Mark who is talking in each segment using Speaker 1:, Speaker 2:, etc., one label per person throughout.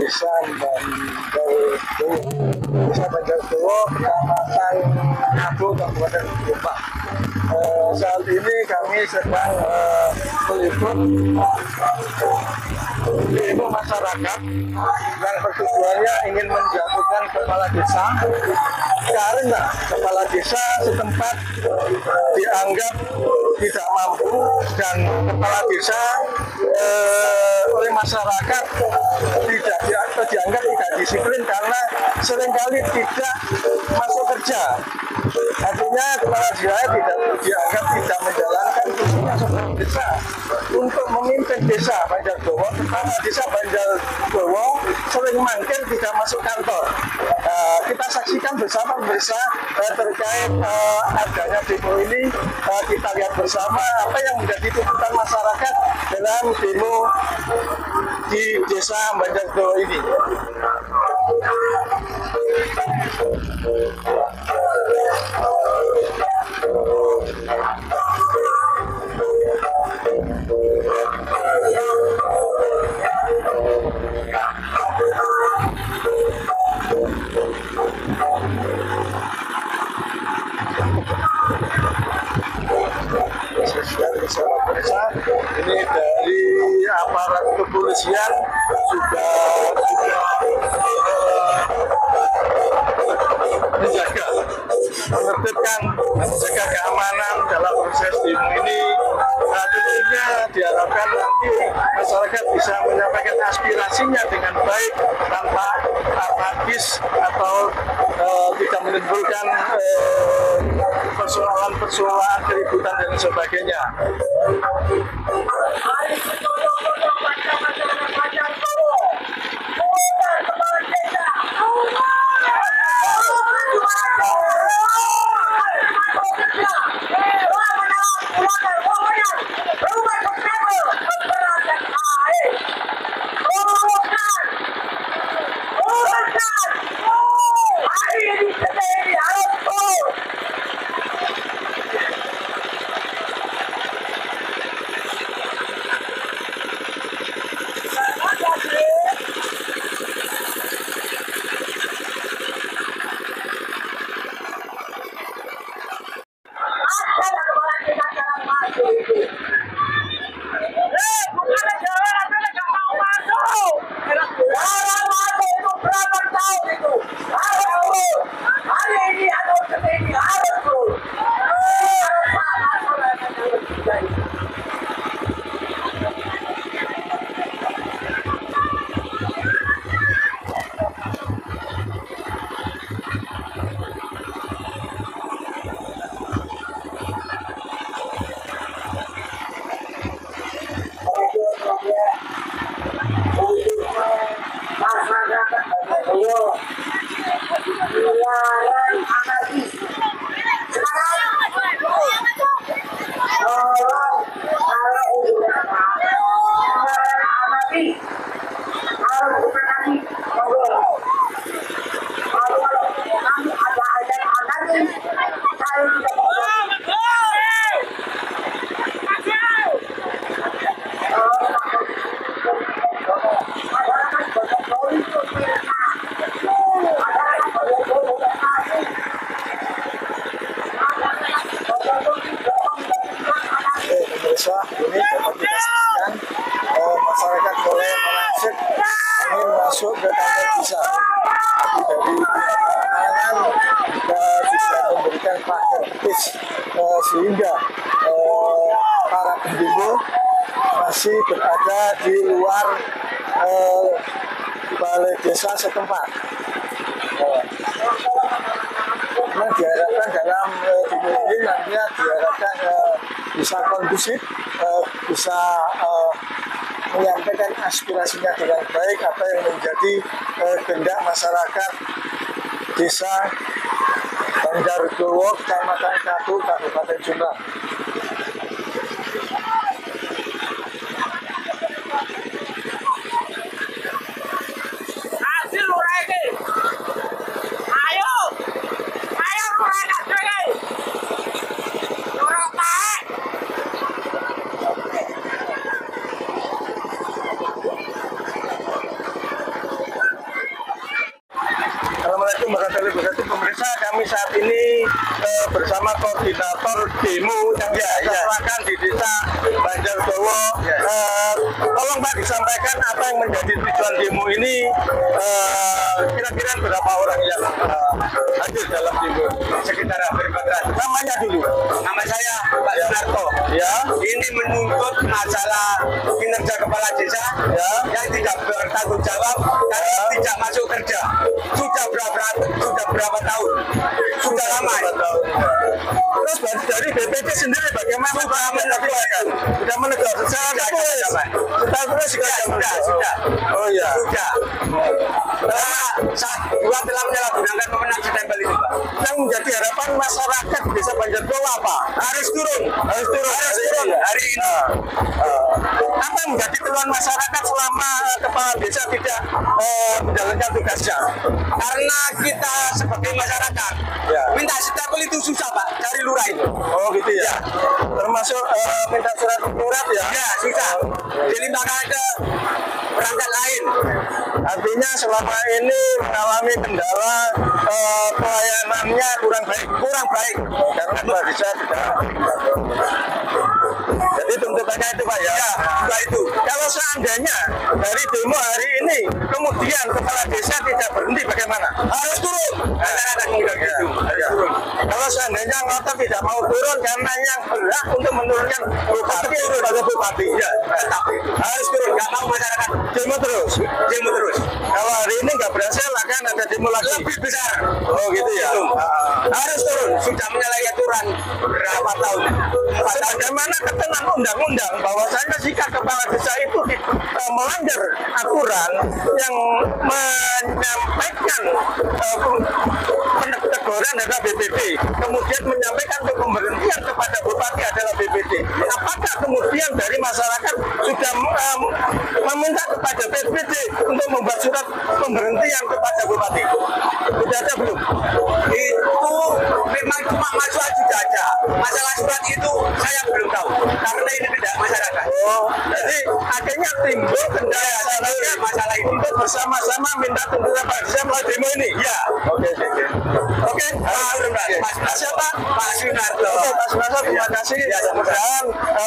Speaker 1: Desa Banjardowo, Kecamatan Ngadu, Kabupaten Jombang. Saat ini kami sedang meliput demo masyarakat yang bertujuannya ingin menjatuhkan kepala desa karena kepala desa setempat dianggap tidak mampu dan kepala desa oleh masyarakat dianggap tidak disiplin karena seringkali tidak masuk kerja. Artinya kepala desa dianggap tidak menjalankan fungsinya sebagai desa untuk memimpin desa Banjardowo. Kepala desa Banjardowo sering mangkir tidak masuk kantor. Kita saksikan bersama terkait adanya demo ini. Kita lihat bersama apa yang menjadi tuntutan masyarakat dalam demo di desa Banjardowo ini. Ini dari aparat kepolisian sudah menjaga keamanan dalam proses demo ini. Tentunya diharapkan nanti masyarakat bisa menyampaikan aspirasinya dengan baik tanpa apatis atau tidak menimbulkan persoalan keributan dan sebagainya. Ini dapat kita saksikan masyarakat mulai merangsek ingin masuk ke kantor desa. Tapi dari keamanan kita juga memberikan pagar bis sehingga para pendemo masih berada di luar balai desa setempat. Memang diharapkan dalam demo ini nantinya diharapkan bisa kondusif, bisa menyampaikan aspirasinya dengan baik apa yang menjadi kehendak masyarakat desa Banjardowo, Kecamatan Ngadu, Kabupaten Jombang. Assalamualaikum warahmatullahi wabarakatuh. Pemirsa, kami saat ini bersama koordinator demo yang dilaksanakan di Desa Banjardowo. Tolong Pak disampaikan apa yang menjadi tujuan demo ini. Kira-kira berapa orang yang hadir dalam demo?
Speaker 2: Sekitar hampir 400.
Speaker 1: Namanya dulu.
Speaker 2: Nama saya Pak Sunarto.
Speaker 1: Ya.
Speaker 2: Ini menuntut masalah kinerja kepala desa yang tidak bertanggung jawab karena tidak masuk kerja. Sudah berapa tahun? Sudah lama.
Speaker 1: Terus dari BPD sendiri bagaimana?
Speaker 2: Sudah menegakkan.
Speaker 1: Sudah menegakkan. Sudah. Oh iya.
Speaker 2: Sudah. Karena saat dua telah menyalahgunakan pemenang stempel itu, Pak.
Speaker 1: Yang menjadi harapan masyarakat di Desa Banjardowo apa?
Speaker 2: Harus turun hari ini.
Speaker 1: Apa yang menjadi keluhan masyarakat selama kepala desa tidak menjalankan tugasnya?
Speaker 2: Karena kita sebagai masyarakat minta stempel itu susah, Pak, cari lurah itu.
Speaker 1: Oh gitu ya. Termasuk minta surat ya?
Speaker 2: Ya, susah. Dilimpahkan ke perangkat lain.
Speaker 1: Artinya selama ini mengalami kendala pelayanannya kurang baik karena kepala desa tidak. Jadi tuntutannya itu Pak ya.
Speaker 2: Setelah itu,
Speaker 1: Kalau seandainya dari demo hari ini kemudian kepala desa tidak berhenti bagaimana?
Speaker 2: harus turun. Masyarakat muda gitu. Harus turun.
Speaker 1: Kalau seandainya ngotot tidak mau turun karena yang berhak untuk menurunkan bupati pada bupati, ya
Speaker 2: Tetap itu. Harus turun. Nggak mau masyarakat
Speaker 1: demo terus.
Speaker 2: demo terus.
Speaker 1: Kalau hari ini nggak berhasil akan ada demo lagi.
Speaker 2: Lebih besar.
Speaker 1: Oh gitu ya.
Speaker 2: Harus turun. Sudah menyalahi aturan berapa tahun? 4 tahun.
Speaker 1: Bagaimana ketentuan undang-undang bahwasanya jika kepala desa itu melanggar aturan yang menyampaikan peneguran adalah BPD, kemudian menyampaikan untuk pemberhentian kepada bupati adalah BPD. Apakah kemudian dari masyarakat sudah meminta kepada BPD untuk membuat surat pemberhentian kepada bupati? Sudah ada belum?
Speaker 2: Itu memang cuma masukan sudah ada. Masalah surat itu saya belum tahu karena ini tidak masyarakat.
Speaker 1: Oh, jadi akhirnya timbul kendala masalah ini untuk bersama-sama minta tuntutan Pak Desa melalui demo ini.
Speaker 2: Ya,
Speaker 1: Oke. Pak siapa?
Speaker 2: Pak Sunarto.
Speaker 1: Oke, Pak Sunarto, terima kasih. Mudah-mudahan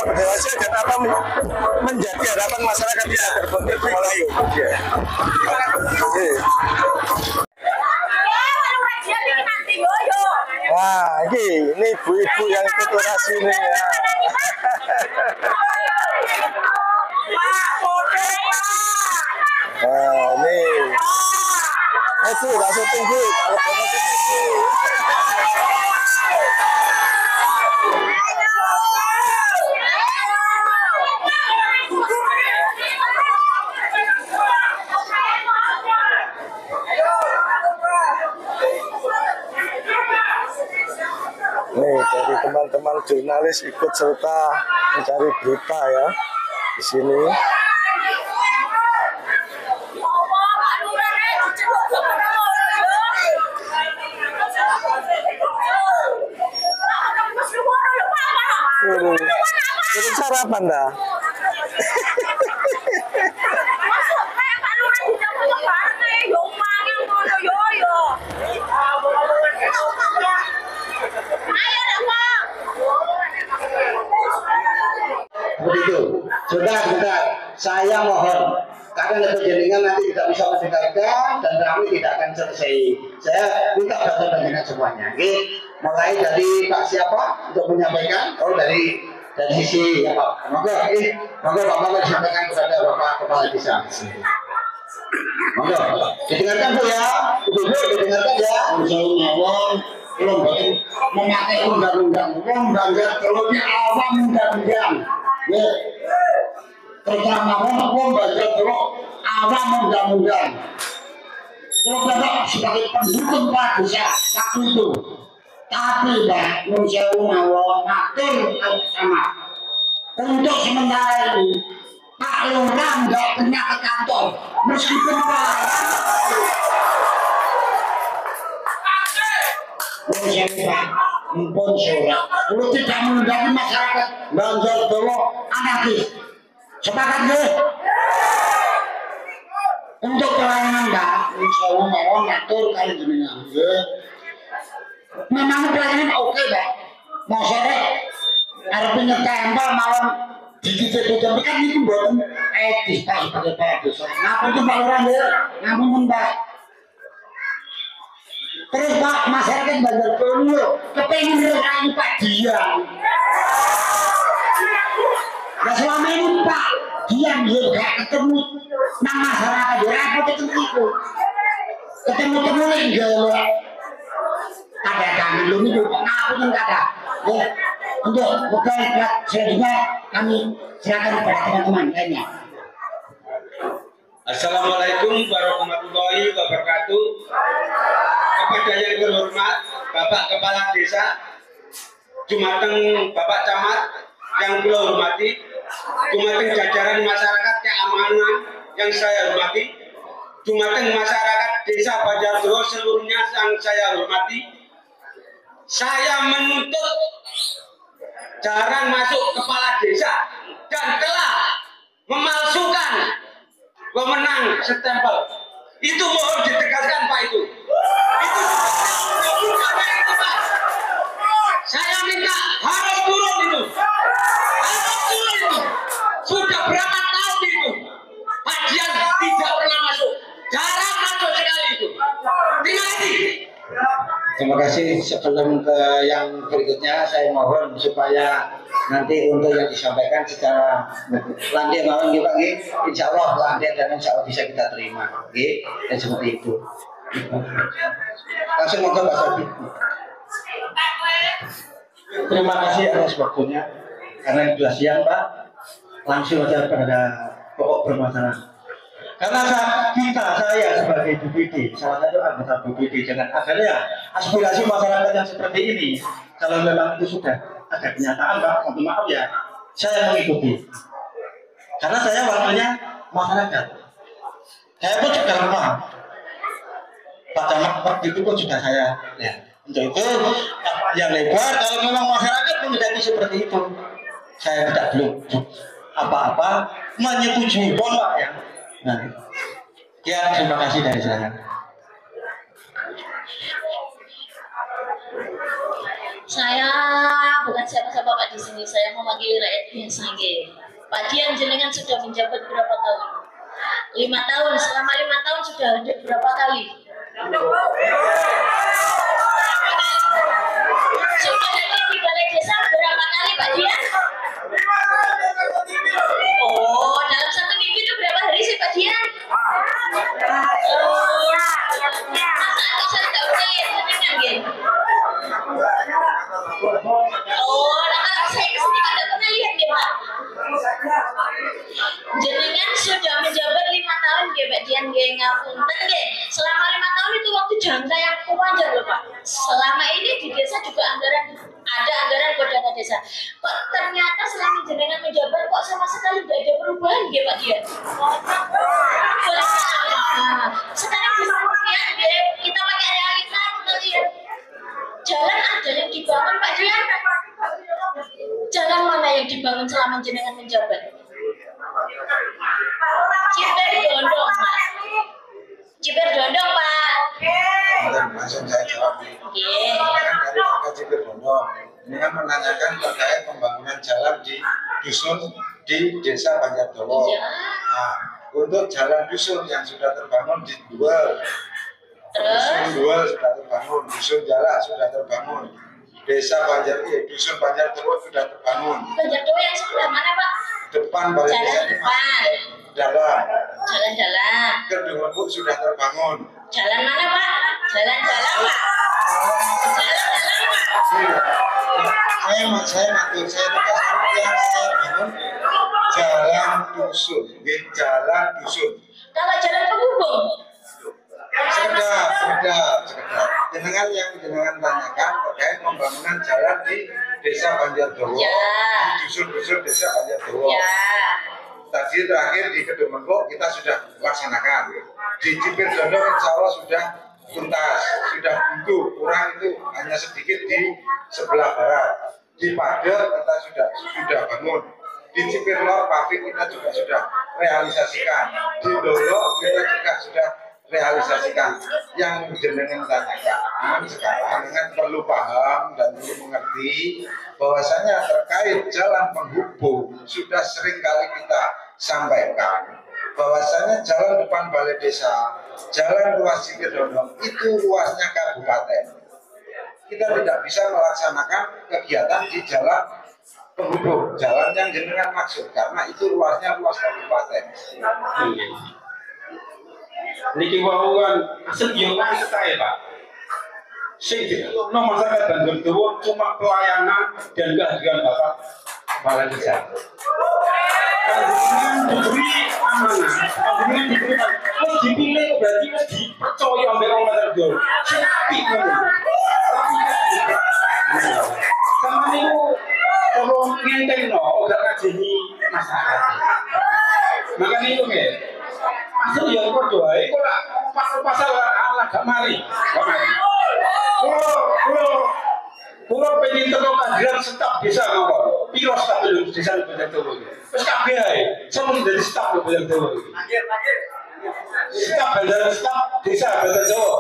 Speaker 1: berhasil dan apa menjadi harapan masyarakat bisa berkontribusi. Wah, ini ibu-ibu yang ikut orasi ini ya. Nah, ini. Itu langsung tunggu. Kalau promosi tunggu. Nih, dari teman-teman jurnalis ikut serta mencari berita ya di sini. Turun sarapan dah.
Speaker 3: Begitu. Sudah. Saya mohon karena jenengan nanti tidak bisa mendengarkan dan kami tidak akan selesai. Saya minta data dengan semuanya. Oke. Mulai dari Pak siapa untuk menyampaikan? Oh dari sisi ya Pak. Monggo Bapak disampaikan kepada Bapak Kepala Desa. Monggo. Didengarkan Bu ya. Ibu didengarkan ya. Insyaallah belum memakai undang-undang. Banjardowo awam undang-undang. Ya. Terutama Banjardowo awam undang-undang. Kalau Bapak sebagai pendukung Pak Desa waktu itu, tapi Pak Nusyewu mawon atur sama untuk sementara ini Pak Lurah nggak kena ke kantor meskipun Pak Nusyewu Pak mumpun surat kalau tidak menundaki masyarakat Banjardowo anarkis sepakat nggih? Untuk pelayanan Mbak sewu mawon matur kali jenengan. Nggih. Memang pelayanan oke, Pak. Mosok arep nyetempel mawon dicicip-cicip kan niku mboten etis Pak sebagai Pak Desa. Ngapunten Pak Lurah nggih. Ngapunten Pak. Terus Pak masyarakat Banjardowo kepengin ngerayu Pak Dian. Nah selama ini Pak Dian dia gak ketemu nang masyarakat dia apa ketemu itu ketemu lagi gak ada kami belum itu ngapain nggak ada ya untuk bekal selanjutnya kami silakan kepada teman-teman lainnya.
Speaker 2: Assalamualaikum warahmatullahi wabarakatuh. Kepada yang terhormat Bapak Kepala Desa, Jumateng Bapak Camat yang kula hormati, Jumateng jajaran masyarakat keamanan yang saya hormati, Jumateng masyarakat Desa Banjardowo seluruhnya yang saya hormati. Saya menuntut jarang masuk kepala desa dan telah memalsukan pemenang stempel. Itu mohon ditegaskan Pak itu. Itu Pak. Saya minta harus turun itu. Harus turun itu. Sudah berapa tahun itu Pak Dian tidak pernah masuk. Jarang masuk sekali itu. Terima kasih.
Speaker 3: Terima kasih. Sebelum ke yang berikutnya saya mohon supaya nanti untuk yang disampaikan secara landai mohon juga insya Allah landai dan insya Allah bisa kita terima dan seperti itu. Langsung mau ke Pak Sadi. Terima kasih atas waktunya karena sudah siang Pak. Langsung saja pada pokok permasalahan. Karena saya sebagai BPD, salah satu anggota BPD dengan adanya aspirasi masyarakat yang seperti ini, kalau memang itu sudah ada kenyataan Pak, mohon maaf ya, saya mengikuti. Karena saya waktunya masyarakat. Saya pun juga rumah. Pak Camat waktu itu pun sudah saya lihat. Untuk itu yang lebar kalau memang masyarakat menjadi seperti itu, saya tidak belum apa-apa menyetujui pun Pak ya. Nah, ya terima kasih dari saya.
Speaker 4: Saya bukan siapa-siapa Pak di sini. Saya mewakili rakyat biasa. Pak Dian jenengan sudah menjabat berapa tahun? 5 tahun. Selama 5 tahun sudah ada berapa kali? Sudah hadir di balai desa berapa kali Pak Dian? Oh, dalam satu minggu itu berapa hari sih Pak Dian? Masa saya tidak pernah lihat jenengan gitu? Oh, kalau saya kesini kan tidak pernah lihat ya Pak. Jenengan sudah menjabat 5 tahun ya Pak Dian ngapunten nggih. Selama 5 tahun itu waktu jangka yang panjang loh Pak. Selama ini di desa juga ada anggaran buat dana desa. Kok ternyata selama jenengan menjabat kok sama sekali tidak ada perubahan ya Pak Dian? Boleh sekarang bisa lihat kita pakai realita kita lihat. Jalan ada yang dibangun Pak Dian. Jalan mana yang dibangun selama jenengan menjabat? Ciber Dondong Pak. Ciber Dondong Pak.
Speaker 5: Langsung saya jawab nih. Kan dari Pak Ciber Dondong ini kan menanyakan terkait pembangunan jalan di dusun di Desa Banjardowo. Nah, untuk jalan dusun yang sudah terbangun di Duel, dusun Duel sudah terbangun, dusun Jalak sudah terbangun, Desa dusun Banjardowo sudah terbangun.
Speaker 4: Banjardowo yang sebelah mana Pak?
Speaker 5: Depan balai desa ini dalam.
Speaker 4: Jalan-jalan.
Speaker 5: Kedua sudah terbangun.
Speaker 4: Jalan mana Pak? Jalan-jalan Pak. Jalan-jalan Pak.
Speaker 5: Saya tegaskan yang saya bangun jalan dusun, jalan dusun.
Speaker 4: Kalau jalan penghubung?
Speaker 5: Sekedar. Dengan yang jenengan tanyakan terkait pembangunan jalan di Desa Banjardowo,
Speaker 4: ya.
Speaker 5: Di dusun-dusun Desa Banjardowo.
Speaker 4: Ya.
Speaker 5: Tadi terakhir di Kedemenko kita sudah laksanakan. Di Cipir Dondong insya Allah sudah tuntas, sudah buntu, kurang itu hanya sedikit di sebelah barat. Di Pader kita sudah bangun. Di Cipir Lor pabrik kita juga sudah realisasikan. Di Lolo kita juga sudah realisasikan yang jenengan tanyakan sekarang dengan perlu paham dan perlu mengerti bahwasanya terkait jalan penghubung sudah sering kali kita sampaikan bahwasanya jalan depan balai desa, jalan ruas Cikidondong itu luasnya kabupaten. Kita tidak bisa melaksanakan kegiatan di jalan penghubung, jalan yang jenengan maksud karena itu luasnya luas kabupaten.
Speaker 6: Niki wau kan sing kan saya Pak. Sing nomor masyarakat Banjar Dawa cuma pelayanan dan kehadiran Bapak Kepala Desa. Dengan diberi amanah, dengan diberi terus dipilih berarti harus dipercaya oleh orang Banjar Dawa. Tapi sama niku kalau ngenteng no, udah ngajeni masyarakat. Makanya itu nggih. Asal yang berdoa, itu lah pasal-pasal Allah gak mari. Kalau pengen terlalu kehadiran staf desa ngapa? Piro staf desa Banjar Dawa. Terus kabeh ae, sebelum jadi staf Banjar Dawa. Staf desa Banjar Dawa.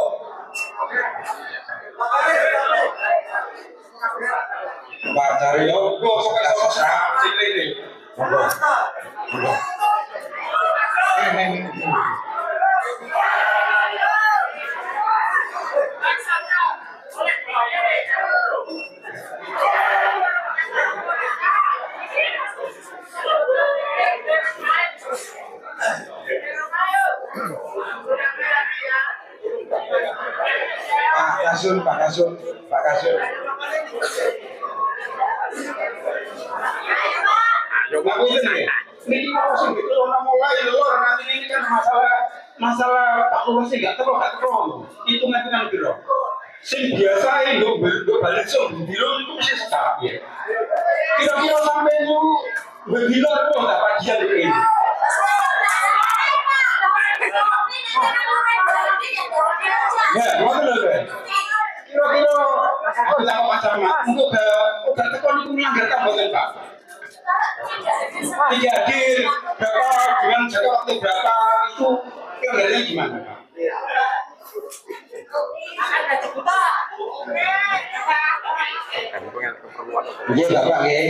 Speaker 6: Pak Daryo, kok sok sing ini.
Speaker 5: Pak Kasun.
Speaker 6: Aku ini mau sih gitu mulai lor nanti ini kan masalah Pak Lurah sih gak terus. Itu nanti kan biro. Sing biasa itu balik di lo itu mesti setahap ya. Kira-kira sampai itu berbilo kok nggak bagian ini. Ya, betul kan? Kira-kira aku tak macam untuk udah tekon itu melanggar tambahan Pak. Tidak hadir berapa dengan jangka waktu berapa itu kira-kira gimana Pak?
Speaker 3: Iya Bapak ya,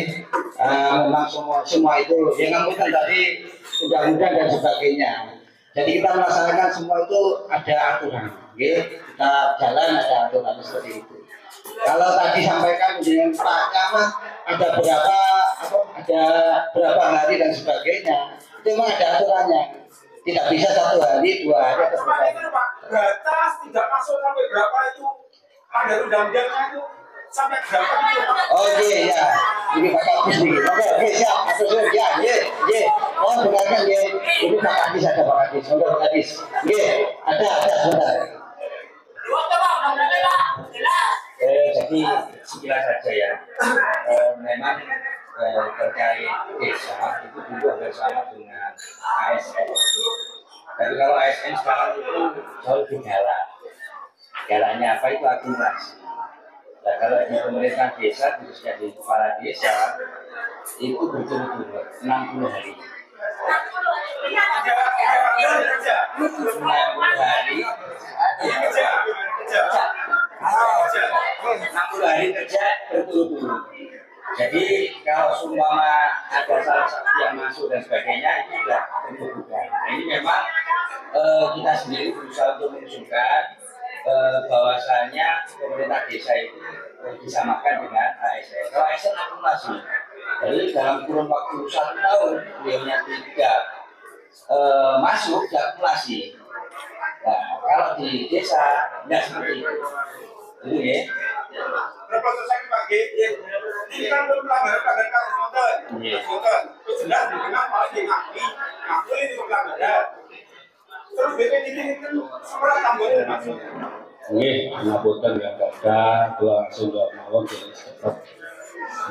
Speaker 3: memang semua itu yang ngamukan tadi undang-undang dan sebagainya. Jadi kita melaksanakan semua itu ada aturan, kita jalan ada aturan seperti itu. Kalau tadi sampaikan dengan Pak Camat ada berapa hari dan sebagainya, itu memang ada aturannya. Tidak bisa 1 hari, 2 hari atau berapa.
Speaker 6: Batas tidak masuk sampai berapa itu ada undang-undangnya itu sampai berapa itu?
Speaker 3: Oke ya, ini Pak Kapis nih. Oke siap, atur ya, ye. Oh dengarkan ye, ini Pak Kapis ada Pak Kapis, ada Pak Kapis. Ye, ada sebentar. Jadi sekilas saja ya. Memang terkait desa itu dulu bersama dengan ASN. Tapi kalau ASN sekarang itu jauh lebih galak. Galaknya apa itu akumulasi. Nah kalau di pemerintah desa, khususnya di kepala desa itu berturut-turut 60 hari. 60 hari. 60 hari kerja berturut-turut. Jadi kalau seumpama ada salah satu yang masuk dan sebagainya itu sudah terbuka. Ini memang kita sendiri berusaha untuk menunjukkan bahwasanya pemerintah desa itu disamakan dengan ASN. Kalau ASN akumulasi, jadi dalam kurun waktu 1 tahun beliaunya tidak masuk diakumulasi. Nah, kalau di desa tidak seperti itu. Itu ya.
Speaker 6: Proses lagi Pak G, ini kan belum pelanggaran kasus konten. Itu jelas dengan malah ngaku ini pelanggaran. Terus BPD ini kan seberapa tambahnya maksud?
Speaker 7: Nggih, ngapunten ya Bapak, langsung nggak mawon cepat.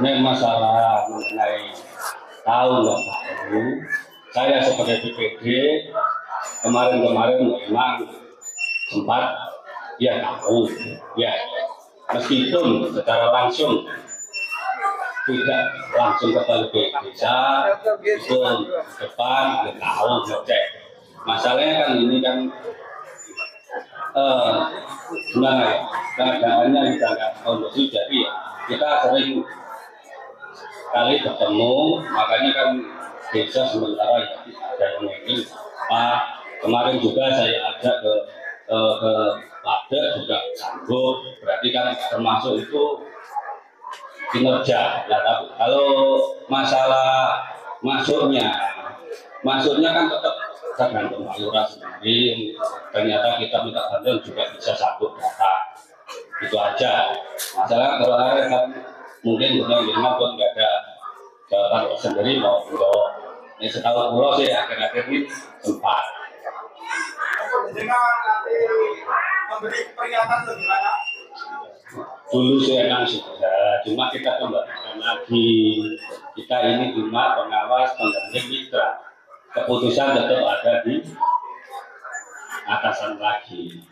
Speaker 7: Ini masalah mengenai tahun nggak tahu. Saya sebagai BPD kemarin memang sempat ya tahu ya. Meskipun secara langsung tidak langsung ke balai desa, itu depan tahu ngecek. Masalahnya kan ini kan gimana ya, keadaannya juga nggak kondusif, jadi ya kita sering kali bertemu, makanya kan desa sementara ya ada yang ingin kemarin juga saya ajak ke Lada juga sanggup, berarti kan termasuk itu kinerja. Nah, tapi kalau masalah masuknya kan tetap tergantung Pak Lurah sendiri. Ternyata kita minta bantuan juga bisa satu data, itu aja. Masalah kalau ada kan mungkin dengan pun nggak ada jawaban sendiri mau untuk ini setahu pulau sih akhir-akhir ini sempat.
Speaker 6: Dengan nanti memberi peringatan bagaimana?
Speaker 7: Dulu saya memang sudah, cuma kita kembalikan lagi. Kita ini cuma pengawas pendamping mitra. Keputusan tetap ada di atasan lagi.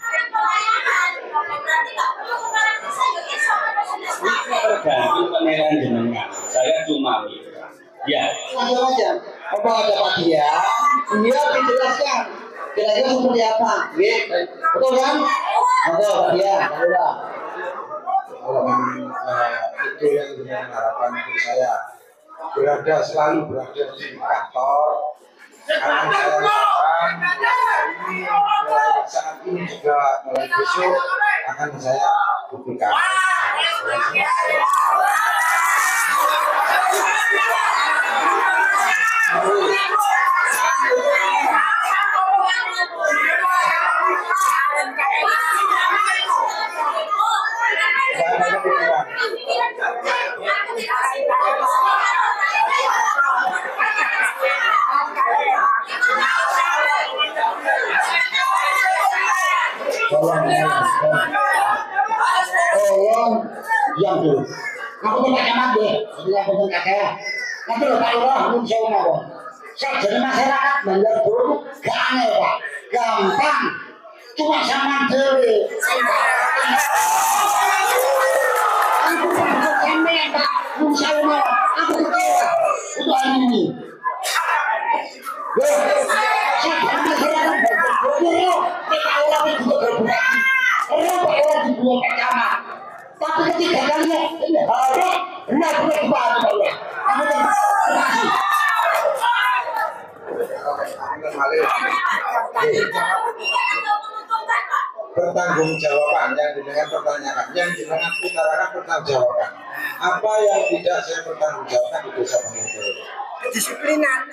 Speaker 7: Ini tergantung penilaian jenengan. Saya cuma mitra. Ya.
Speaker 3: Macam-macam. Apa ada Pak dia dijelaskan. Kira-kira seperti apa? Betul kan? Betul Pak dia.
Speaker 5: Kalau memang itu yang dengan harapan untuk saya selalu berada di kantor, karena saya harapkan ini mulai saat ini juga mulai besok akan saya buktikan.
Speaker 3: Tolong diam dulu. Aku minta camat deh, jadi yang penting kakek. Nanti lo Pak Lurah, belum saya ngomong. Saya jadi masyarakat Banjar dulu gak aneh Pak, gampang. Cuma sama dewi. Aku pernah sampai Pak, belum saya ngomong. Aku kecewa, itu hari ini. Saya jadi masyarakat Banjar dulu, Pak Lurah itu juga berbeda. Orang dibuang ke kamar, tapi ketika kalian ini harus benar-benar dibantu oleh
Speaker 5: bertanggung jawaban yang dengan pertanyaan yang dengan utarakan pertanggung jawaban apa yang tidak saya bertanggung jawabkan di desa Banjar Dolo.
Speaker 2: Disiplinan.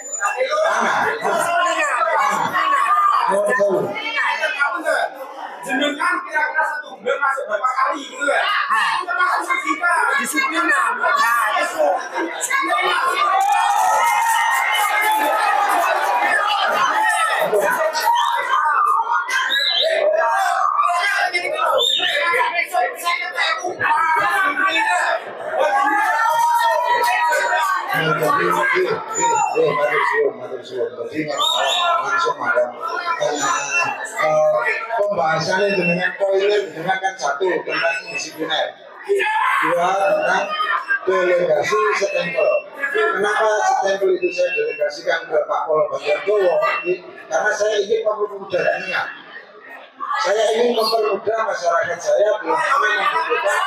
Speaker 6: Jenengan kira-kira satu bulan masuk berapa kali gitu ya? Termasuk kita
Speaker 2: Disiplinan. Nah, itu.
Speaker 5: Pembahasannya dengan toilet dengan kan satu tentang disipliner, dua tentang delegasi stempel. Kenapa stempel itu saya delegasikan ke Pak Pol Banjar Dolo? Karena saya ingin mempermudah niat. Saya ingin mempermudah masyarakat saya belum kami membutuhkan.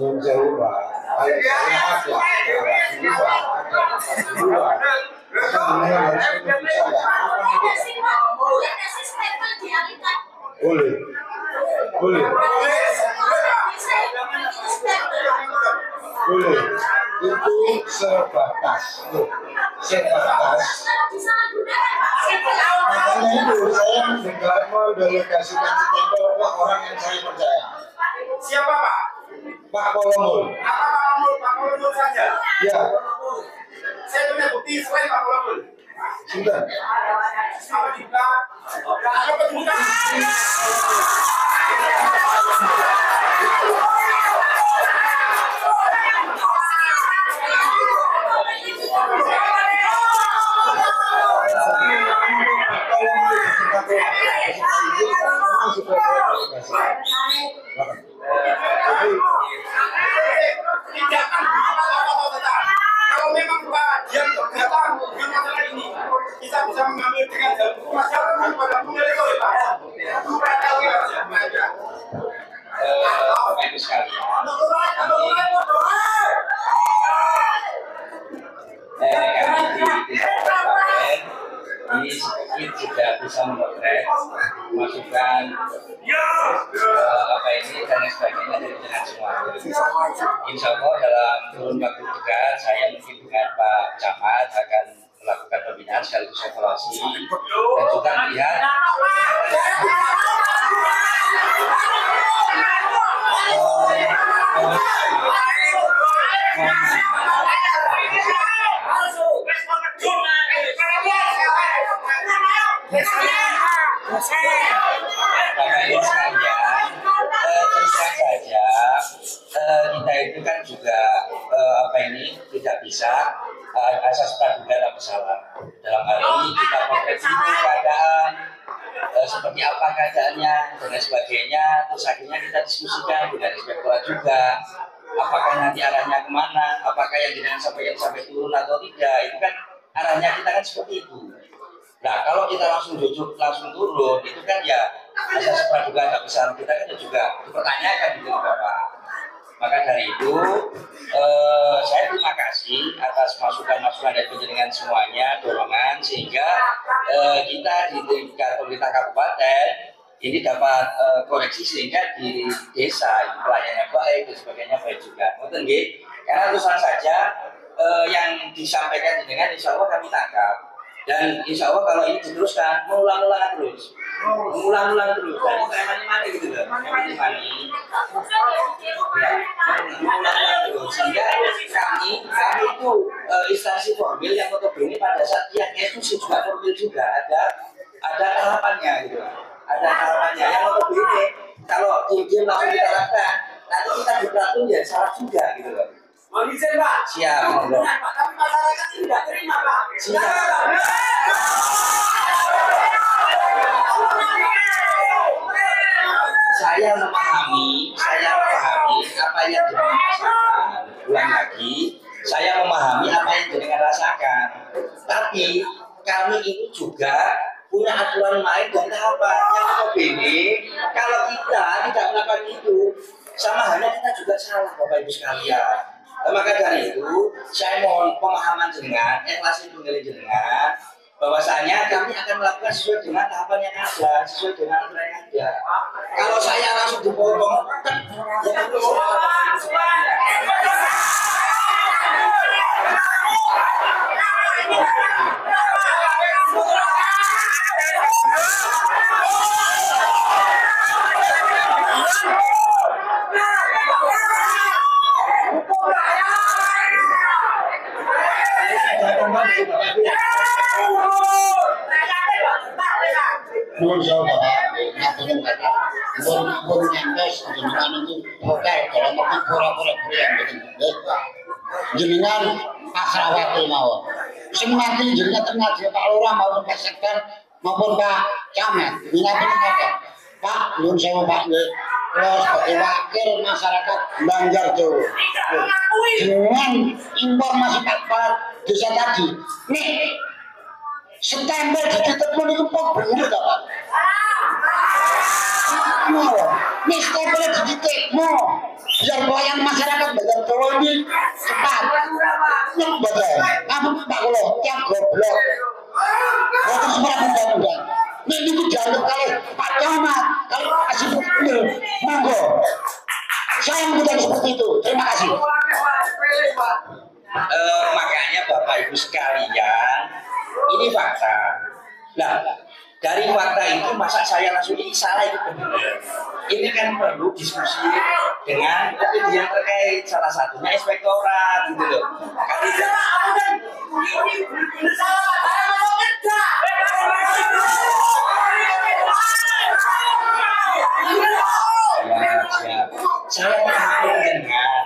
Speaker 5: Belum jauh Pak, ayat saya ada, boleh. Itu sebatas. Makanya itu saya mendelegasikan stempel ke orang yang saya percaya.
Speaker 6: siapa Pak?
Speaker 5: Pak Kolomul.
Speaker 6: Apa Pak Kolomul? Pak Kolomul saja?
Speaker 5: Ya.
Speaker 6: Saya punya bukti selain Pak Walaupun.
Speaker 5: Sudah.
Speaker 6: Apa kita? Apa kita? Kalau memang Pak Dian keberatan dengan masalah ini, kita bisa mengambil dengan jalur hukum masyarakat pada pemilik oleh Pak.
Speaker 7: Bapak Ibu sekalian, kami di Desa Kabupaten ini sedikit juga bisa memotret masukan apa ini dan sebagainya dari dengan semuanya. Insya Allah dalam kurun waktu dekat saya mungkin dengan Pak Camat akan melakukan pembinaan sekaligus evaluasi dan juga melihat Bapak Ibu sekalian, terus terang saja kita itu kan juga apa ini tidak bisa asas praduga tak bersalah. Dalam hal ini kita potret dulu keadaan seperti apa keadaannya dan sebagainya, terus akhirnya kita diskusikan dengan inspektorat juga. Apakah nanti arahnya kemana? Apakah yang dengan sampai turun atau tidak? Itu kan arahnya kita kan seperti itu. Nah, kalau kita langsung duduk, langsung turun, itu kan ya asas praduga tak besar kita kan juga dipertanyakan gitu Bapak. Maka dari itu, saya terima kasih atas masukan-masukan dari penjaringan semuanya, dorongan, sehingga kita di tingkat pemerintah kabupaten ini dapat koreksi sehingga di desa pelayanannya baik dan sebagainya baik juga. Mungkin karena terus saja yang disampaikan dengan insya Allah kami tangkap. Dan insya Allah kalau ini diteruskan mengulang-ulang terus dan mani-mani gitu loh, mani-mani mengulang-ulang terus sehingga kami itu instansi formil yang notabene pada saat yang eksekusi juga formil juga ada tahapannya gitu, ada tahapannya yang notabene kalau diam langsung kita lakukan nanti kita berplatun ya salah juga gitu loh.
Speaker 2: Mau izin Pak?
Speaker 7: Siap, monggo.
Speaker 2: Tapi masyarakat ini tidak terima Pak.
Speaker 7: Siap. Saya memahami apa yang jenengan rasakan. Ulang lagi, saya memahami apa yang jenengan rasakan. Tapi kami ini juga punya aturan main dan tahapan yang notabene kalau kita tidak melakukan itu sama halnya kita juga salah Bapak Ibu sekalian. Maka dari itu, saya mohon pemahaman jenengan, ikhlas penggili jenengan, bahwasanya kami akan melakukan sesuai dengan tahapan yang ada, sesuai dengan aturan yang ada. Kalau saya langsung dipotong, ya kan
Speaker 3: Nuwun sewu Bapak, ngaturun kata. Pun nyantos jenengan itu hotel dalam arti pura-pura yang betul. Jenengan asrawati mawon. Sing mati jenengan tengah Pak Lurah maupun Pak Sektor maupun Pak Camat. Minapun kata. Pak, nuwun sewu Pak nggih. Kula sebagai wakil masyarakat Banjardowo. Dengan informasi Pak desa tadi. Nih stempel di titikmu itu kok bener gak Pak? Nih stempel di titikmu biar pelayan masyarakat Banjardowo ini cepat betul apa Pak kalau tiap goblok waktu semua undang-undang ini dijaluk kali Pak Camat kalau kasih betul monggo saya mengucapkan seperti itu. Terima kasih.
Speaker 7: Makanya Bapak Ibu sekalian, ini fakta. Nah,
Speaker 3: Dari fakta itu masa saya langsung ini salah itu benar. Ini kan perlu diskusi dengan yang terkait, salah satunya inspektorat gitu loh. Saya paham dengan,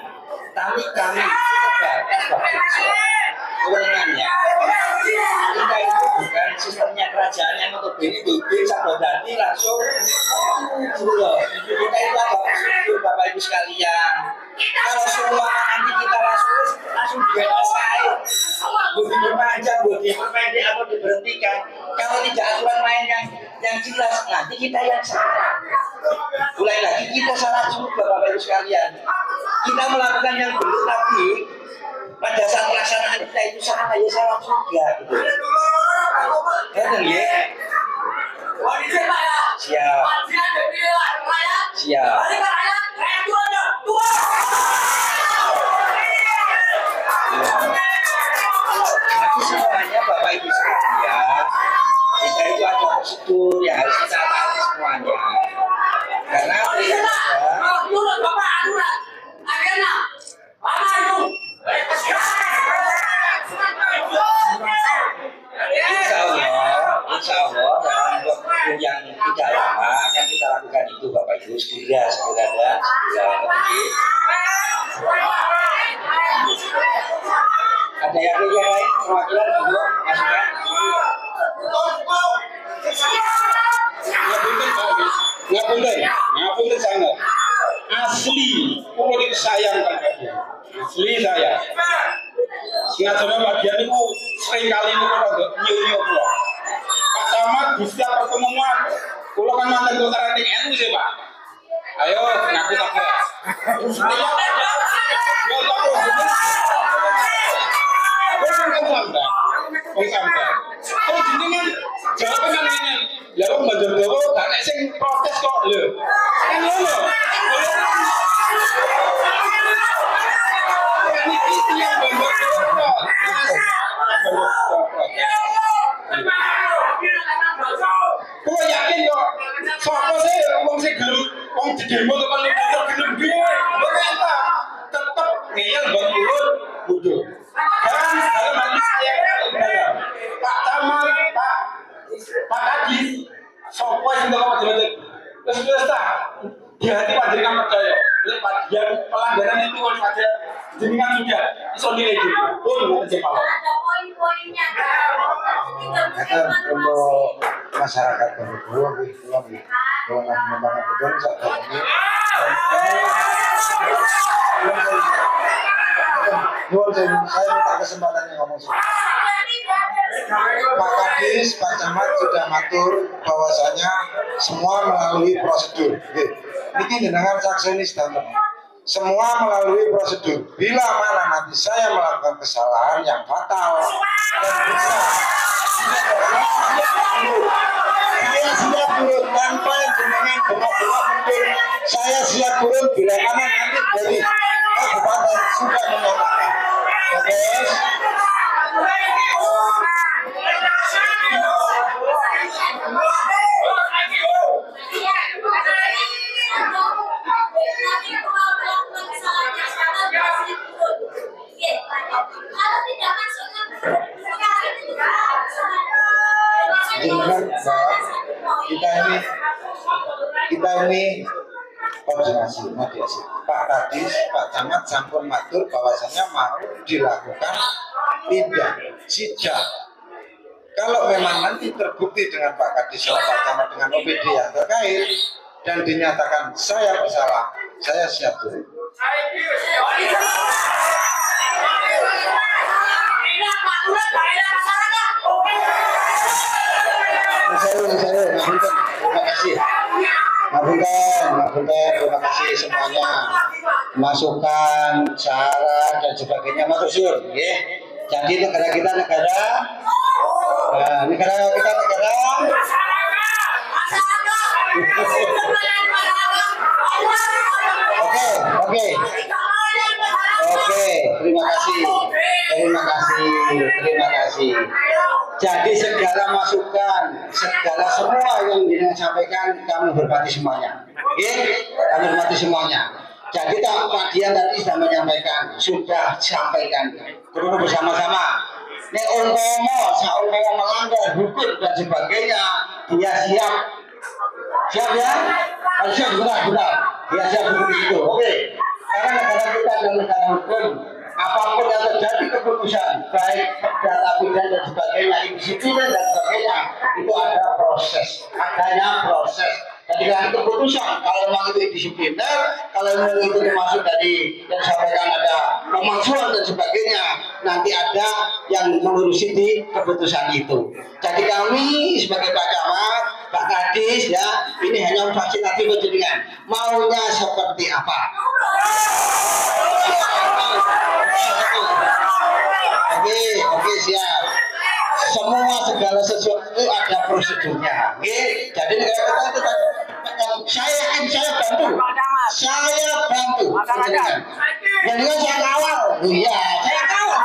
Speaker 3: tapi kami itu terbatas Bapak Ibu. Kewenangannya kita itu bukan sistemnya kerajaan yang untuk BNPB sabodati langsung gitu loh. Kita itu agak bersyukur Bapak Ibu sekalian. Kalau semua nanti kita langsung dibebasin, begitu panjang, begitu pendek atau diberhentikan. Kalau tidak aturan main yang jelas, nanti kita yang salah. Mulai lagi kita salah juga Bapak Ibu sekalian. Kita melakukan yang benar tapi pada saat pelaksanaan kita itu salah, ya salah juga gitu. Betul ya? Siap. Siap. Tapi semuanya Bapak Ibu sekalian, kita itu ada prosedur yang harus kita taati semuanya. Karena Insya Allah dalam waktu yang tidak lama akan kita lakukan itu Bapak Ibu segera dan ada yang lain perwakilan untuk masukan.
Speaker 6: Ngapunten sangat. Asli, kalau itu sayang kan bagian. Asli saya. Sengaja bagian itu sering kali itu kalau nyiu-nyiu pulau. Pak Camat di setiap pertemuan, kalau kan mantan dokter rating NU sih Pak. Ayo ngaku tak ya. Kalau jenengan jawaban ini, lalu Banjar Dawa gak nek sing protes kok lho. Kan ngono. Ini yang Banjar Dawa. Kau yakin kok? Sopo sih wong sing gelem wong didemo tekan lho gelem piye? Pemerintah tetep ngeyel buat turun bodoh. Dan dalam hal saya Pak Camat, Pak Kadis, sopo sing kok pejabat. Wis ta. Di hati panjenengan percaya, lek bagian pelanggaran itu kan saja jenengan sudah iso nilai diri. Oh, ngoten Pak.
Speaker 4: Ada poin-poinnya kan.
Speaker 5: Untuk masyarakat Bengkulu belum membangun betul saat ini. Saya minta kesempatannya ngomong. Pak Kadis, Pak Camat sudah matur bahwasanya semua melalui prosedur. Ini jenengan saksi standar. Semua melalui prosedur. Bila mana nanti saya melakukan kesalahan yang fatal dan bisa saya siap turun tanpa yang jenengan benar-benar mundur. Saya siap turun bila mana nanti dari kabupaten sudah menyatakan. Terus kita ini koordinasi, mediasi. Pak Kadis, Pak Camat sampun matur bahwasanya mau dilakukan tindak sijak. Kalau memang nanti terbukti dengan Pak Kadis dan Pak Camat dengan OPD yang terkait dan dinyatakan saya bersalah, saya siap turun. Terima kasih. Terima kasih semuanya. Masukan, saran dan sebagainya matur suwun, nggih. Jadi negara kita negara Oke, terima kasih. Jadi segala masukan
Speaker 3: sampaikan segala semua yang jenengan sampaikan kami hormati semuanya. Kami hormati semuanya. Jadi Pak Dian tadi sudah menyampaikan, sudah sampaikan perlu bersama-sama. Nek umpama saumpama melanggar hukum dan sebagainya, dia siap ya? Harusnya benar, dia siap hukum itu. Oke. Karena negara kita adalah negara hukum. Apapun yang terjadi keputusan, baik perdata pidana dan sebagainya, disiplin dan sebagainya, itu ada proses, adanya proses. Jadi dengan keputusan, kalau memang itu disipliner, kalau memang itu termasuk dari yang disampaikan ada pemaksulan dan sebagainya, nanti ada yang mengurusi di keputusan itu. Jadi kami sebagai Pak Camat, Pak Kadis, ya, ini hanya fasilitatif penjaringan. Maunya seperti apa? Oke, siap. Semua segala sesuatu itu ada prosedurnya. Jadi negara kita saya bantu. Saya bantu. Jadi saya kawal. Iya, saya kawal.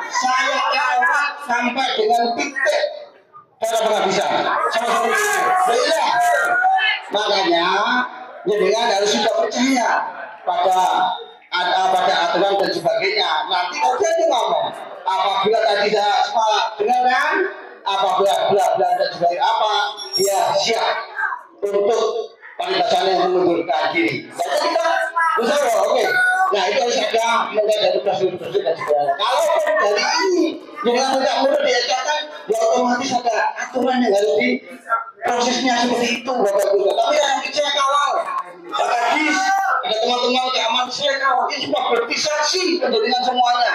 Speaker 3: Saya kawal sampai dengan titik para penghabisan. Sama-sama. Iya. Makanya jenengan harus sudah percaya pada aturan dan sebagainya. Nanti kalau dia ngomong, apabila tadi tidak semangat dengan kan, apabila dan sebagainya apa, dia siap untuk panitasanya yang mengundurkan diri. Jadi kita usaha, oke. Nah itu harus ada mulai dari prosedur dan sebagainya. Kalau dari ini jangan tidak mudah diajarkan, ya otomatis ada aturan yang harus di prosesnya seperti itu, Bapak Ibu. Tapi yang saya kawal, Pak Kadis, ada teman-teman keamanan saya kawal, ini semua berpisasi penjaringan semuanya.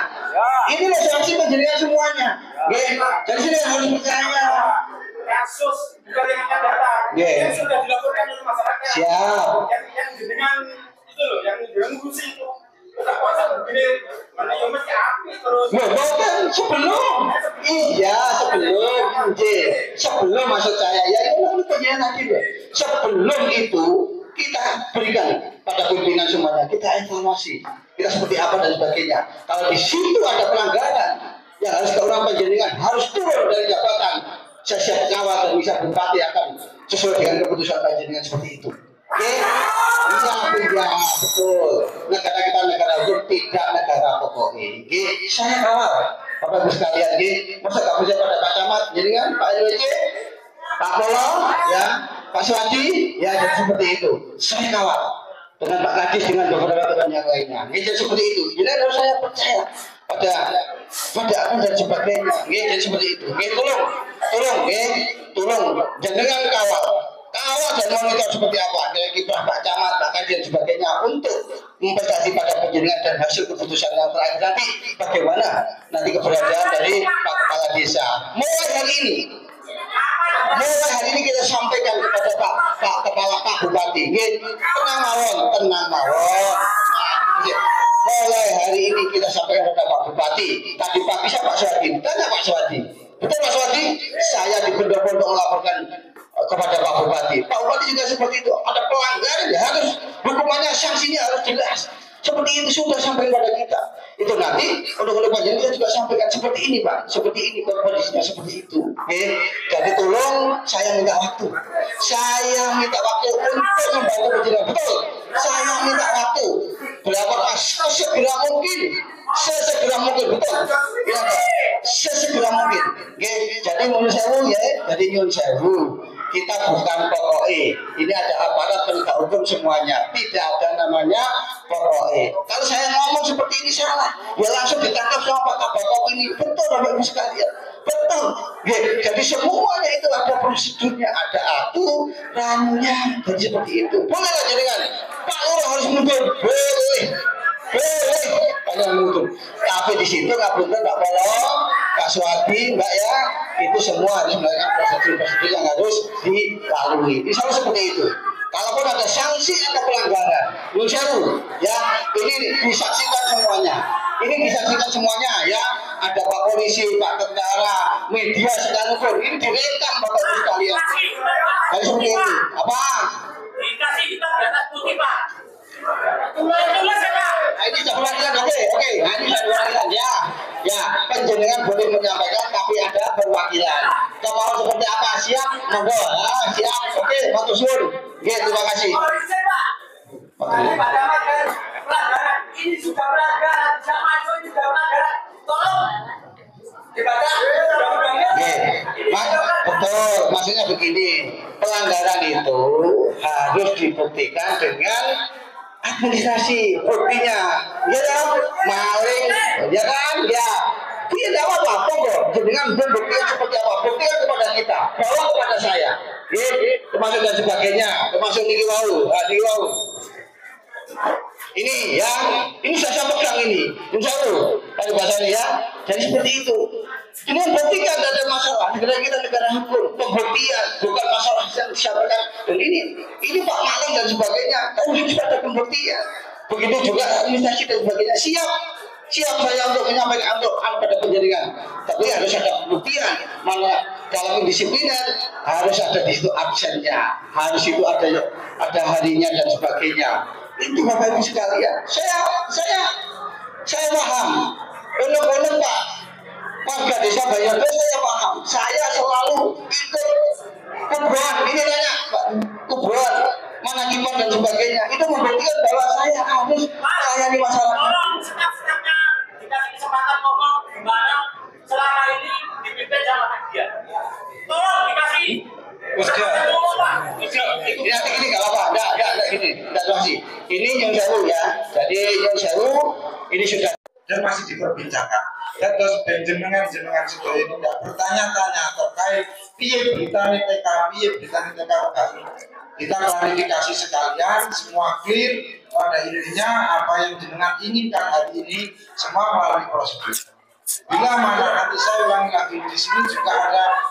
Speaker 3: Ini loh saksi penjaringan semuanya. Jadi sini harus percaya.
Speaker 6: Kasus bukan yang data, yang sudah dilaporkan oleh masyarakat.
Speaker 3: Siap.
Speaker 6: Yang dengan itu loh, yang ngurusi itu. Udah kuasa begini, mana yang mesti api terus.
Speaker 3: Bukan sebelum, sebelum maksud saya ya ini pertanyaan lagi deh. Sebelum itu kita berikan pada pimpinan semuanya, kita informasi, kita seperti apa dan sebagainya. Kalau di situ ada pelanggaran yang harus ke orang penjaringan harus turun dari jabatan. Saya siap kawal dan bisa bupati akan sesuai dengan keputusan penjaringan seperti itu. Iya, betul. Negara kita negara hukum, tidak negara pokok ini. Saya kawal, Bapak Ibu sekalian. Masa gak bisa pada Pak Camat, jadi kan Pak LWC, Pak Polo, ya, Pak Swadi, ya jadi seperti itu. Saya kawal dengan Pak Kadis dengan beberapa teman yang lainnya. Jadi seperti itu. Jadi harus saya percaya pada apa dan sebagainya. Jadi seperti itu. Tolong, jangan kawal dan monitor seperti apa dari kiprah Pak Camat, Pak Kadis dan sebagainya untuk investasi pada penjaringan dan hasil keputusan yang terakhir nanti bagaimana nanti keberadaan dari Pak Kepala Desa. Mulai hari ini kita sampaikan kepada Pak Kepala Pak Bupati. Tenang mawon. Mulai hari ini kita sampaikan kepada Pak Bupati. Tadi pagi saya Pak Swadi, tanya Pak Swadi. Betul Pak Swadi, saya di Pondok-Pondok melaporkan kepada Pak Bupati. Pak Bupati juga seperti itu. Ada pelanggaran ya harus hukumannya, sanksinya harus jelas. Seperti itu sudah sampai pada kita. Itu nanti untuk penjaringan kita juga sampaikan seperti ini Pak, seperti ini kondisinya seperti itu. Jadi tolong saya minta waktu. Saya minta waktu untuk membantu penjaringan. Betul. Saya minta waktu. Berapa sesegera mungkin. Betul. Ya, sesegera mungkin. Jadi menurut saya jadi nyun sewu. Kita bukan pokoknya. Ini ada aparat penegak hukum semuanya. Tidak ada namanya pokoknya. Kalau saya ngomong seperti ini salah, ya langsung ditangkap sama Pak Kabakop ini. Betul Bapak Ibu sekalian. Betul. Jadi semuanya itu ada prosedurnya, ada aturannya. Jadi seperti itu. Boleh lah jaringan. Pak Lurah harus mundur. Boleh. Kalian mundur. Tapi di situ nggak boleh. Pak Swadi, Mbak ya, itu semua harus melakukan prosedur-prosedur yang harus dilalui. Misalnya seperti itu. Kalaupun ada sanksi atau pelanggaran, ya, ini disaksikan semuanya. Ya. Ada Pak Polisi, Pak Tentara, media sedang ukur. Ini direkam Bapak Ibu sekalian. Harus seperti itu. Apa?
Speaker 6: Dikasih kita data putih Pak.
Speaker 3: Ini satu lagi oke. Nah, ini satu lagi ya. Penjaringan boleh menyampaikan, tapi ada perwakilan. Kalau mau seperti apa siap, monggo. Siap, oke, matur suwun. Oke, terima kasih.
Speaker 2: Pelanggaran ini sudah pelanggaran, bisa masuk ini sudah pelanggaran. Tolong dibaca.
Speaker 3: Betul, maksudnya begini, pelanggaran itu harus dibuktikan dengan administrasi buktinya, ya kan? Maling, ya kan? Ya, tidak apa-apa kok. Dengan buktinya seperti apa? Buktikan kepada kita, bawa kepada saya, termasuk dan sebagainya, termasuk niki wau, ini ya, ini saya pegang ini, insya Allah, kalau bahasanya ya, jadi seperti itu. Ini buktikan ada masalah. Negara kita negara hukum, pembuktian, bukan masalah siapa kan. Dan ini Pak Maling dan sebagainya, tapi sudah ada pembuktian. Begitu juga administrasi dan sebagainya. Siap saya untuk menyampaikan untuk pada penjaringan. Tapi harus ada pembuktian. Mana dalam disipliner harus ada di situ absennya, harus itu ada harinya dan sebagainya. Itu Bapak Ibu sekalian. Saya paham. Benar-benar Pak. Warga desa Banjardowo saya paham. Saya selalu ikut kuburan. Ini nanya kuburan, manajemen dan sebagainya. Itu membuktikan bahwa saya harus melayani masyarakat.
Speaker 2: Tolong senang-senangnya dikasih kesempatan ngomong gimana selama ini dipimpin sama dia. Tolong dikasih. Ngomong Pak.
Speaker 3: Ini nggak apa-apa. Nggak gini. Nggak masih. Ini yang sewu ya. Jadi yang sewu ini sudah
Speaker 5: dan masih diperbincangkan. Ya terus jenengan sedaya ini tidak bertanya-tanya terkait piye beritane TK, piye beritane TK kami. Kita klarifikasi sekalian, semua clear pada intinya apa yang jenengan inginkan hari ini semua melalui prosedur. Bila mana nanti saya ulangi lagi di sini juga ada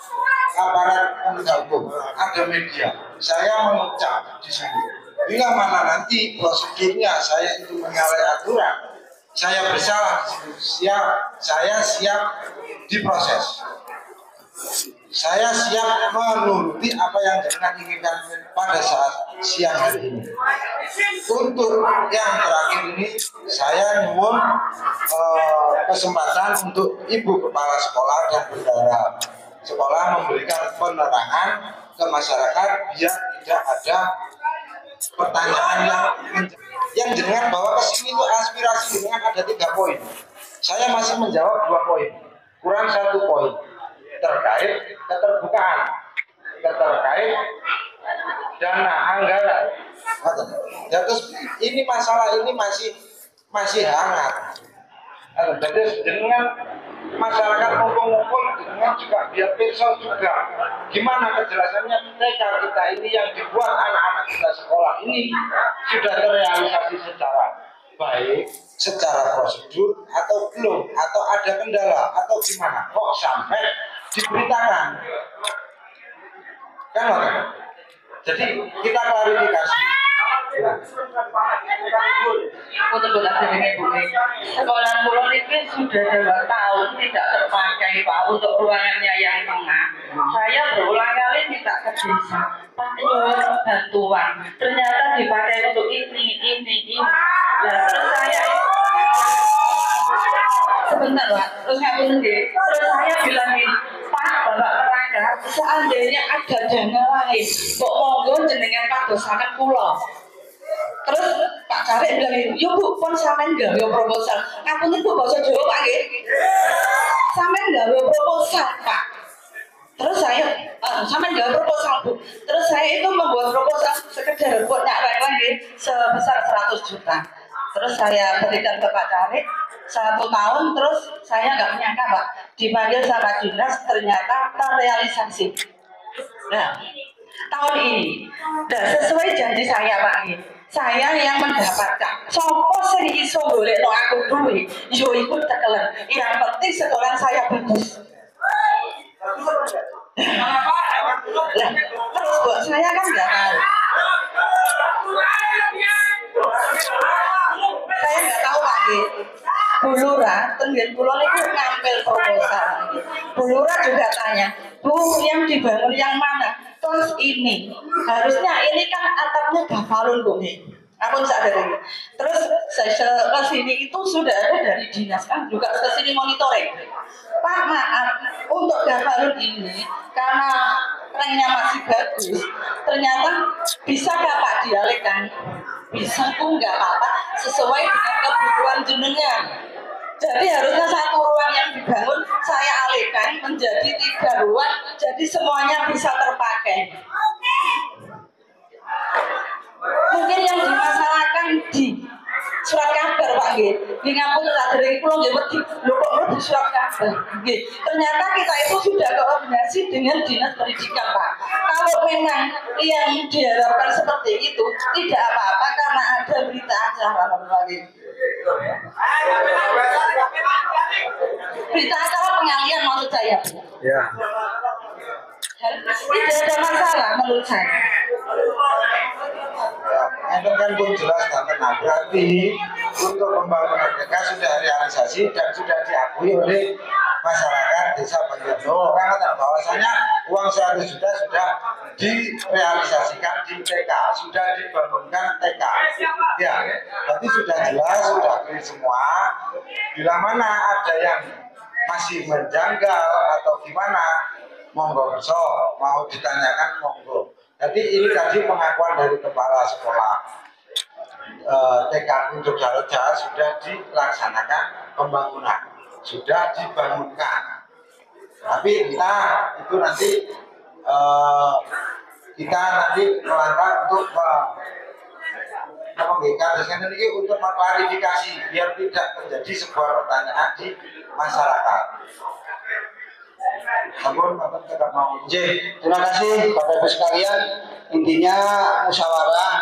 Speaker 5: aparat penegak hukum, ada media. Saya mengucap di sini. Bila mana nanti prosedurnya saya itu menyalahi aturan, saya bersalah, saya siap diproses. Saya siap menuruti apa yang jenengan inginkan pada saat siang hari ini. Untuk yang terakhir ini, saya nyuwun kesempatan untuk Ibu Kepala Sekolah dan Bendahara Sekolah memberikan penerangan ke masyarakat biar tidak ada pertanyaan yang jenengan bawa ke sini itu aspirasi jenengan ada 3 poin. Saya masih menjawab 2 poin, kurang 1 poin terkait keterbukaan, terkait dana anggaran. Ya, terus ini masalah ini masih hangat. Jadi jenengan masyarakat ngumpul-ngumpul jenengan juga biar besok juga gimana kejelasannya TK kita ini yang dibuat anak-anak kita sekolah ini sudah terrealisasi secara baik, secara prosedur atau belum, atau ada kendala atau gimana kok sampai diberitakan kan loh. Jadi kita klarifikasi.
Speaker 8: Untuk sekolah pulau ini sudah 2 tahun tidak terpakai Pak untuk ruangannya yang tengah. Saya berulang kali minta ke desa Pak nyuwun bantuan, ternyata dipakai untuk ini. Nah, terus saya sebentar Pak, terus saya bilang ini Pak Bapak Perangga, seandainya ada dana lain, kok monggo jenengan padosaken kula. Terus Pak Karek bilang, yuk Bu, pun sampean gawe proposal. Ngapunten Bu, bahasa Jawa Pak nggih. Sampean gawe proposal Pak. Terus saya, sampean gawe proposal Bu. Terus saya itu membuat proposal sekedar buat nyakrek lagi sebesar 100 juta. Terus saya berikan ke Pak Karek 1 tahun, terus saya nggak menyangka Pak, dipanggil sama dinas ternyata terrealisasi. Nah, tahun ini, dan sesuai janji saya Pak ini. Saya yang mendapatkan sopo sing iso golekno aku duit yo iku tekelen. Yang penting sekolah saya bagus. Lah, terus buat saya kan nggak tahu. Saya nggak tahu Pak Bu Lurah, tenggen pulau itu ngambil proposal. Bu Lurah juga tanya, Bu yang dibangun yang mana? Terus ini harusnya ini kan atapnya gafalun Bu. Aku sadar ini. Terus saya ke sini itu sudah ada dari dinas kan juga ke sini monitoring. Pak maaf untuk Gafarun ini karena ranknya masih bagus, ternyata bisakah Pak dialihkan? Bisa pun nggak apa-apa sesuai dengan kebutuhan jenengan. Jadi harusnya satu ruang yang dibangun saya alihkan menjadi 3 ruang, jadi semuanya bisa terpakai. Mungkin yang dimasalahkan di surat kabar Pak nggih. Di ngapunten dari kula nggih wedi lho kok di surat kabar. Nggih. Ternyata kita itu sudah koordinasi dengan Dinas Pendidikan Pak. Kalau memang yang diharapkan seperti itu tidak apa-apa karena ada berita acara lagi. Berita acara pengalian maksud saya Bu.
Speaker 1: Ya.
Speaker 8: Tidak ada masalah menurut saya.
Speaker 5: Itu kan pun jelas karena berarti untuk pembangunan mereka sudah realisasi dan sudah diakui oleh masyarakat desa Banjardowo karena bahwasanya uang 100 juta sudah direalisasikan di TK, sudah dibangunkan TK. Ya, berarti sudah jelas, sudah clear semua. Bila mana ada yang masih menjanggal atau gimana, monggo mau ditanyakan monggo. Jadi ini tadi pengakuan dari kepala sekolah TK untuk Jaroja sudah dilaksanakan pembangunan, sudah dibangunkan. Tapi entah itu nanti kita melangkah untuk memberikan dosen ini untuk mengklarifikasi biar tidak menjadi sebuah pertanyaan di masyarakat.
Speaker 3: Terima kasih Bapak Ibu sekalian. Intinya musyawarah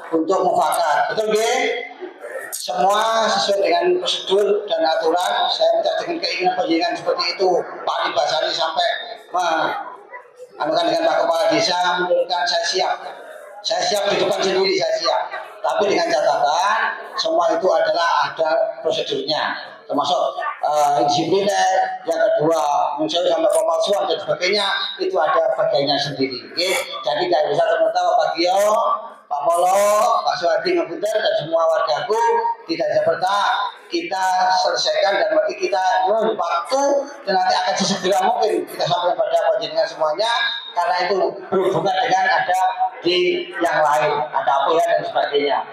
Speaker 3: untuk mufakat. Betul nggih? Semua sesuai dengan prosedur dan aturan. Saya minta dengan keinginan penjaringan seperti itu. Pak Dibasari sampai dengan Pak Kepala Desa menurunkan saya siap. Saya siap di depan sendiri, saya siap. Tapi dengan catatan semua itu adalah ada prosedurnya, termasuk disipliner, yang kedua muncul sampai pemalsuan dan sebagainya itu ada bagiannya sendiri. Oke, jadi tidak bisa ternyata Pak Gio, Pak Polo, Pak Suwadi Ngebuter dan semua wargaku tidak seperti kita selesaikan dan nanti kita waktu dan nanti akan sesegera mungkin kita sampaikan pada panjenengan semuanya karena itu berhubungan dengan ada di yang lain, ada apa ya dan sebagainya.